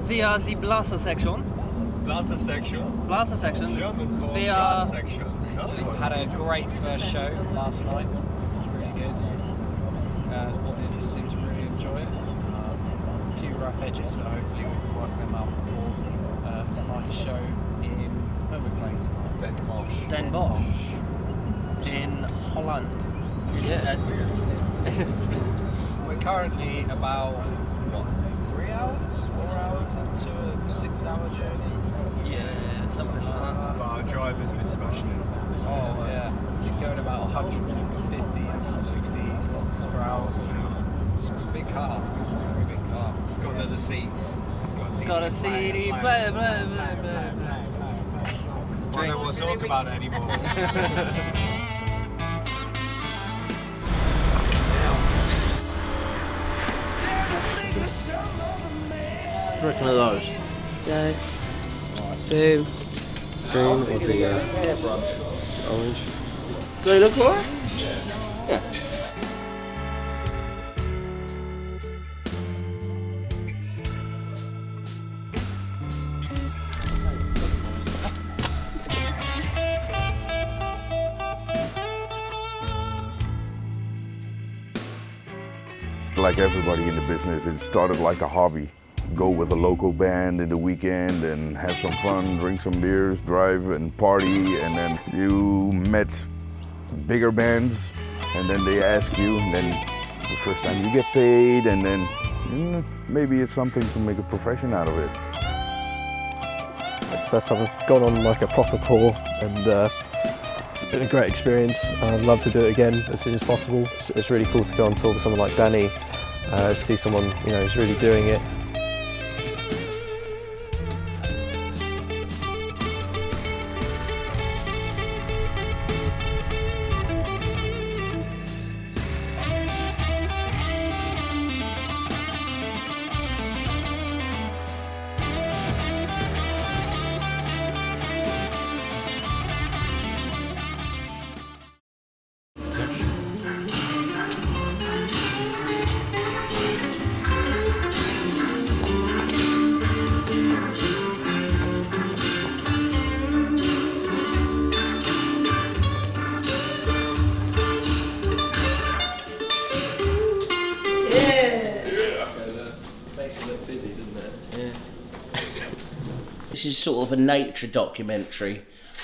Wir are the Blaster section. Blaster section. Blaster section. German for We blast section. We had a great first show last night. It was really good. Audience seemed to really enjoy it. A few rough edges, but hopefully we can work them out before tonight's show in... Where are we playing tonight? Den Bosch. In Holland. Yeah. We're currently about, 3 hours, 4 hours into a 6 hour journey. Yeah, something like that. But our driver's been smashing it. Oh yeah, we're going about 150, 160 kilometers per hour. So it's a big car, very big car. It's got leather seats. It's got a CD player, blah, blah, blah, blah. I don't want to talk about it anymore. What do you reckon of those? No. Do. Green or the orange? Do they look alright? Yeah. Like everybody in the business, it started like a hobby. Go with a local band in the weekend and have some fun, drink some beers, drive and party, and then you met bigger bands, and then they ask you, and then the first time you get paid, and then maybe it's something to make a profession out of it. First time I've gone on like a proper tour, and it's been a great experience. I'd love to do it again as soon as possible. It's really cool to go on tour with someone like Danny, see someone who's really doing it. This is sort of a nature documentary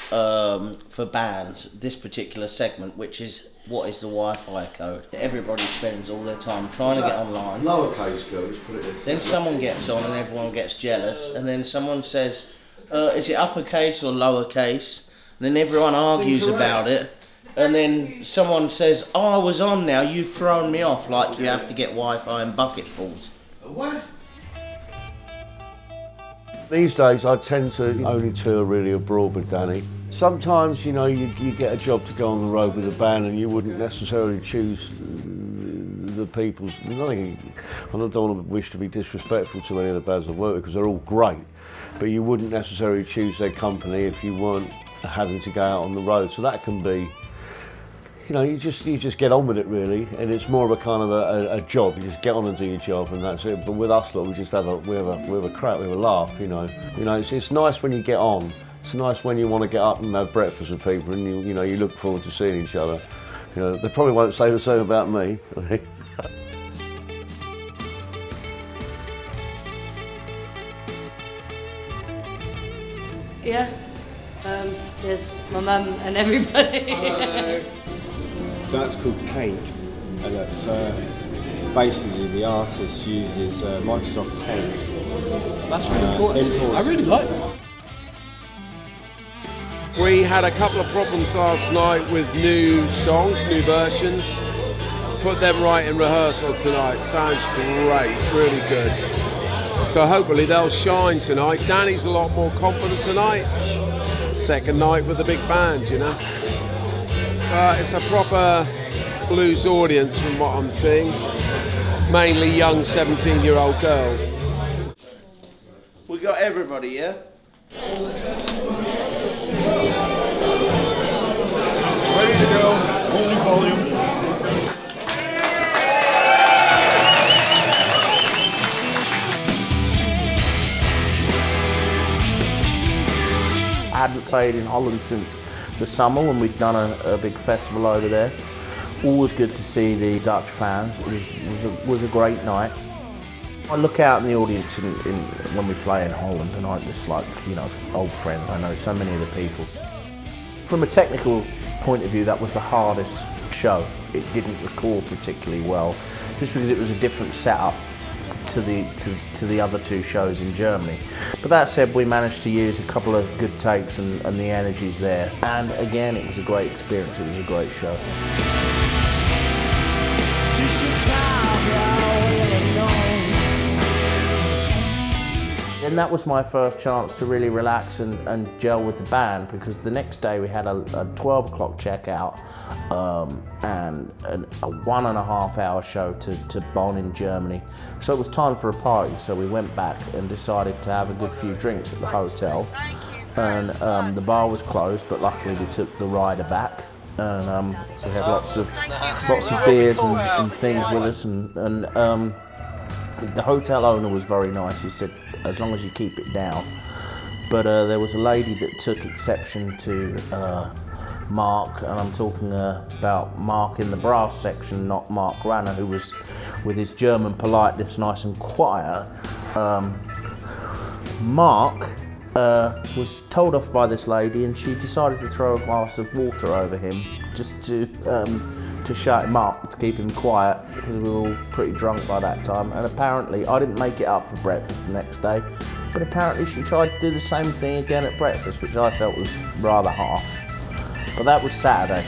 for bands, this particular segment, which is what is the Wi-Fi code. Everybody spends all their time trying to get online. Lowercase code, put it in. Then someone gets on and everyone gets jealous, and then someone says, is it uppercase or lowercase? And then everyone argues about it, and then someone says, oh, I was on now, you've thrown me off, like you have to get Wi-Fi in bucketfuls. What? These days I tend to only tour really abroad with Danny. Sometimes, you get a job to go on the road with a band and you wouldn't necessarily choose the people's... I don't want to wish to be disrespectful to any of the bands I work with because they're all great, but you wouldn't necessarily choose their company if you weren't having to go out on the road. So that can be, you just get on with it really, and it's more of a kind of a job. You just get on and do your job, and that's it. But with us, we just have a crack, we have a laugh. It's nice when you get on. It's nice when you want to get up and have breakfast with people, and you look forward to seeing each other. They probably won't say the same about me. Yeah. There's my mum and everybody. Hello. That's called Paint, and that's basically the artist uses Microsoft Paint. That's really cool. Imports. I really like that. We had a couple of problems last night with new songs, new versions. Put them right in rehearsal tonight. Sounds great, really good. So hopefully they'll shine tonight. Danny's a lot more confident tonight. Second night with the big band, It's a proper blues audience from what I'm seeing. Mainly young 17-year-old girls. We got everybody, yeah? Ready to go. Holy volume. I hadn't played in Holland since the summer when we'd done a big festival over there. Always good to see the Dutch fans. It was a great night. I look out in the audience when we play in Holland, and I just like, you know, old friends. I know so many of the people. From a technical point of view, that was the hardest show. It didn't record particularly well, just because it was a different setup to the other two shows in Germany. But that said, we managed to use a couple of good takes and the energy's there. And again, it was a great experience. It was a great show. And that was my first chance to really relax and gel with the band, because the next day we had a 12 o'clock checkout and a 1.5 hour show to Bonn in Germany. So it was time for a party, so we went back and decided to have a good few drinks at the hotel. And the bar was closed, but luckily we took the rider back. And so we had lots of beers and things with us, and the hotel owner was very nice. He said, as long as you keep it down. But there was a lady that took exception to Mark, and I'm talking about Mark in the brass section, not Mark Ranner, who was, with his German politeness, nice and quiet. Mark was told off by this lady, and she decided to throw a glass of water over him just to shut him up, to keep him quiet, because we were all pretty drunk by that time. And apparently, I didn't make it up for breakfast the next day, but apparently she tried to do the same thing again at breakfast, which I felt was rather harsh. But that was Saturday.